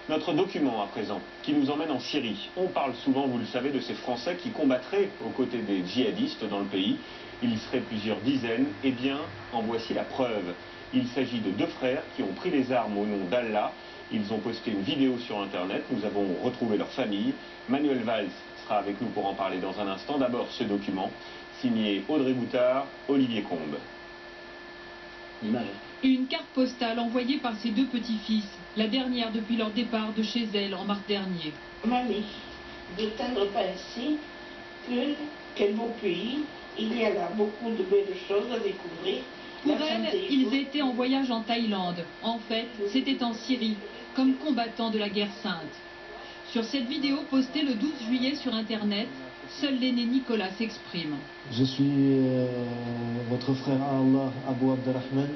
Notre document à présent, qui nous emmène en Syrie. On parle souvent, vous le savez, de ces Français qui combattraient aux côtés des djihadistes dans le pays. Ils seraient plusieurs dizaines. Eh bien, en voici la preuve. Il s'agit de deux frères qui ont pris les armes au nom d'Allah. Ils ont posté une vidéo sur Internet. Nous avons retrouvé leur famille. Manuel Valls sera avec nous pour en parler dans un instant. D'abord, ce document, signé Audrey Boutard, Olivier Combes. Une carte postale envoyée par ses deux petits-fils, la dernière depuis leur départ de chez elle en mars dernier. Mamie, de tendre ainsi que quel beau pays, il y a là beaucoup de belles choses à découvrir. Pour elle, ils étaient en voyage en Thaïlande. En fait, c'était en Syrie, comme combattants de la guerre sainte. Sur cette vidéo postée le 12 juillet sur Internet, seul l'aîné Nicolas s'exprime. Je suis votre frère à Allah, Abou Abdelrahman.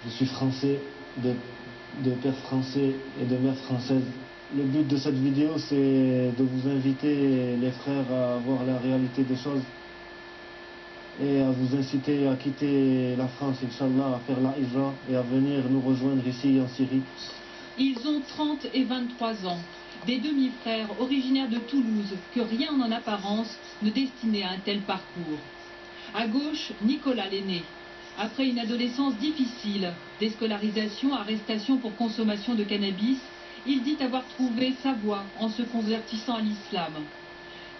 Je suis français, de père français et de mère française. Le but de cette vidéo, c'est de vous inviter, les frères, à voir la réalité des choses et à vous inciter à quitter la France, Inch'Allah, à faire la hijra et à venir nous rejoindre ici en Syrie. Ils ont 30 et 23 ans. Des demi-frères originaires de Toulouse que rien en apparence ne destinait à un tel parcours. À gauche, Nicolas l'aîné. Après une adolescence difficile, déscolarisation, arrestation pour consommation de cannabis, il dit avoir trouvé sa voie en se convertissant à l'islam.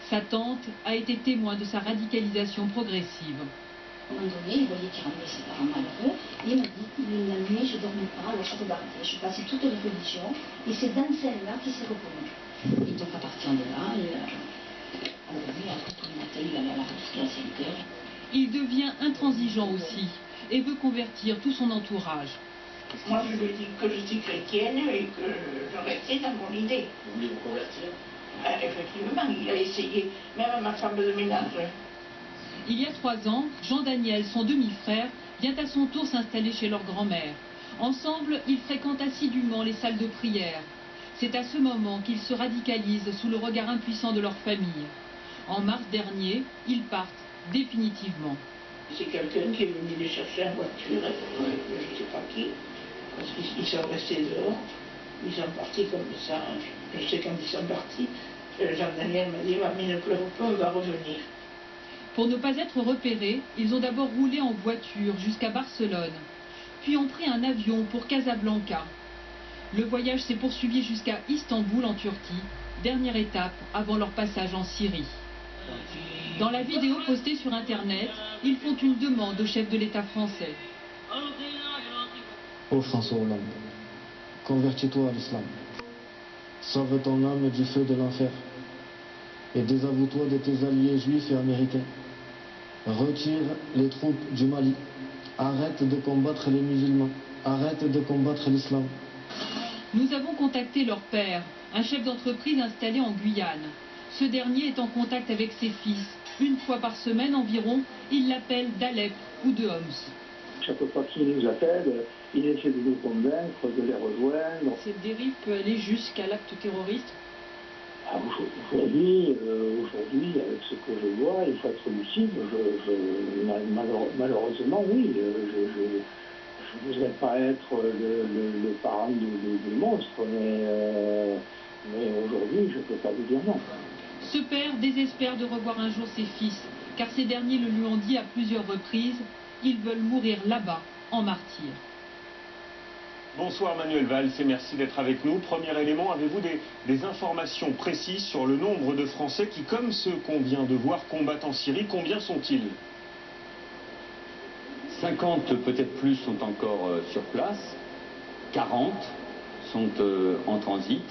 Sa tante a été témoin de sa radicalisation progressive. À un moment donné, il voyait qu'il ramenait ses parents malheureux, et il m'a dit, la nuit, je ne dormais pas, alors je regardais, je passais toutes les religions, et c'est dans celle-là qu'il s'est reconnu. Et donc à partir de là, après tout le matin, il allait à la radio à 5 heures. Il devient intransigeant aussi, et veut convertir tout son entourage. Moi, je lui dis que je suis chrétienne et que je restais dans mon idée. Vous voulez vous convertir? Effectivement, il a essayé, même ma femme de ménage. Il y a 3 ans, Jean-Daniel, son demi-frère, vient à son tour s'installer chez leur grand-mère. Ensemble, ils fréquentent assidûment les salles de prière. C'est à ce moment qu'ils se radicalisent sous le regard impuissant de leur famille. En mars dernier, ils partent définitivement. C'est quelqu'un qui est venu les chercher en voiture, je ne sais pas qui, parce qu'ils sont restés dehors. Ils sont partis comme ça, je sais quand ils sont partis. Jean-Daniel m'a dit, mamie, ne pleure pas, on va revenir. Pour ne pas être repérés, ils ont d'abord roulé en voiture jusqu'à Barcelone, puis ont pris un avion pour Casablanca. Le voyage s'est poursuivi jusqu'à Istanbul en Turquie, dernière étape avant leur passage en Syrie. Dans la vidéo postée sur Internet, ils font une demande au chef de l'État français. Ô François Hollande, convertis-toi à l'islam. Sauve ton âme du feu de l'enfer et désavoue-toi de tes alliés juifs et américains. Retire les troupes du Mali. Arrête de combattre les musulmans. Arrête de combattre l'islam. Nous avons contacté leur père, un chef d'entreprise installé en Guyane. Ce dernier est en contact avec ses fils. Une fois par semaine environ, il l'appelle d'Alep ou de Homs. Chaque fois qu'il nous appelle, il essaie de nous convaincre, de les rejoindre. Cette dérive peut aller jusqu'à l'acte terroriste. Aujourd'hui, avec ce que je vois, il faut être lucide. Malheureusement, oui, je ne voudrais pas être le parent du monstre, mais aujourd'hui, je ne peux pas vous dire non. Ce père désespère de revoir un jour ses fils, car ces derniers le lui ont dit à plusieurs reprises, ils veulent mourir là-bas, en martyrs. Bonsoir Manuel Valls et merci d'être avec nous. Premier élément, avez-vous des informations précises sur le nombre de Français qui, comme ceux qu'on vient de voir, combattent en Syrie? Combien sont-ils? 50, peut-être plus, sont encore sur place. 40 sont en transit.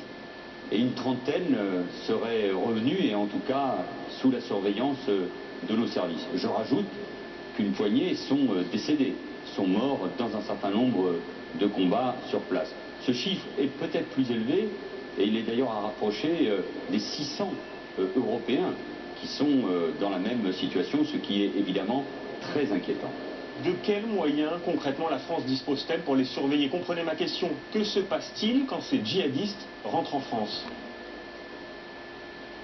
Et une trentaine seraient revenus, et en tout cas sous la surveillance de nos services. Je rajoute qu'une poignée sont décédés, sont morts dans un certain nombre de combats sur place. Ce chiffre est peut-être plus élevé, et il est d'ailleurs à rapprocher des 600 Européens qui sont dans la même situation, ce qui est évidemment très inquiétant. De quels moyens concrètement la France dispose-t-elle pour les surveiller? Comprenez ma question. Que se passe-t-il quand ces djihadistes rentrent en France?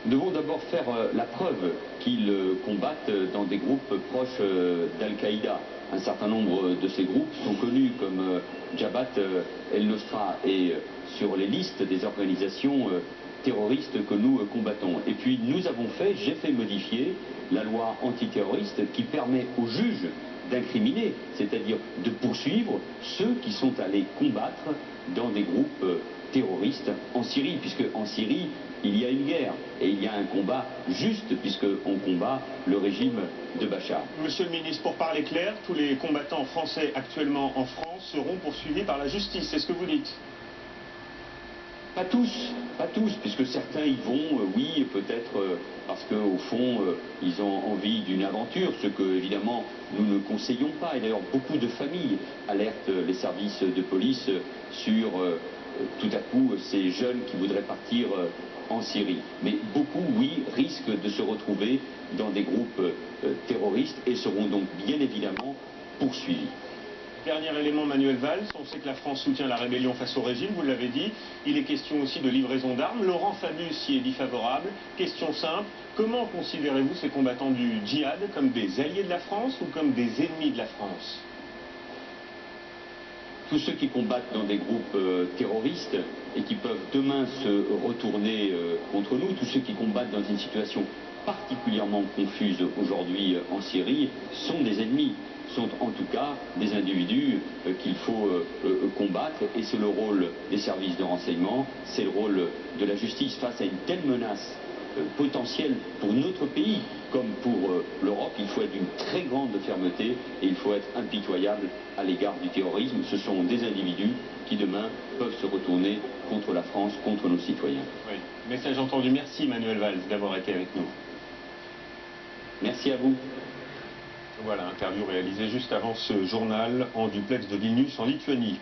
Nous devons d'abord faire la preuve qu'ils combattent dans des groupes proches d'Al-Qaïda. Un certain nombre de ces groupes sont connus comme Jabhat el-Nusra et sur les listes des organisations terroristes que nous combattons. Et puis j'ai fait modifier la loi antiterroriste qui permet aux juges d'incriminer, c'est-à-dire de poursuivre ceux qui sont allés combattre dans des groupes terroristes en Syrie, puisque en Syrie, il y a une guerre et il y a un combat juste, puisqu'on combat le régime de Bachar. Monsieur le ministre, pour parler clair, tous les combattants français actuellement en France seront poursuivis par la justice, c'est ce que vous dites? Pas tous, puisque certains y vont, oui, peut-être parce qu'au fond, ils ont envie d'une aventure, ce que, évidemment, nous ne conseillons pas. Et d'ailleurs, beaucoup de familles alertent les services de police sur, tout à coup, ces jeunes qui voudraient partir en Syrie. Mais beaucoup, oui, risquent de se retrouver dans des groupes terroristes et seront donc, bien évidemment, poursuivis. Dernier élément, Manuel Valls, on sait que la France soutient la rébellion face au régime, vous l'avez dit. Il est question aussi de livraison d'armes. Laurent Fabius y est défavorable. Question simple, comment considérez-vous ces combattants du djihad comme des alliés de la France ou comme des ennemis de la France? Tous ceux qui combattent dans des groupes terroristes et qui peuvent demain se retourner contre nous, tous ceux qui combattent dans une situation particulièrement confuse aujourd'hui en Syrie, sont des ennemis, sont en tout cas des individus qu'il faut combattre, et c'est le rôle des services de renseignement, c'est le rôle de la justice face à une telle menace potentielle pour notre pays comme pour l'Europe. Il faut être d'une très grande fermeté et il faut être impitoyable à l'égard du terrorisme. Ce sont des individus qui demain peuvent se retourner contre la France, contre nos citoyens. Oui, message entendu. Merci Manuel Valls d'avoir été avec nous. Merci à vous. Voilà, interview réalisée juste avant ce journal en duplex de Vilnius en Lituanie.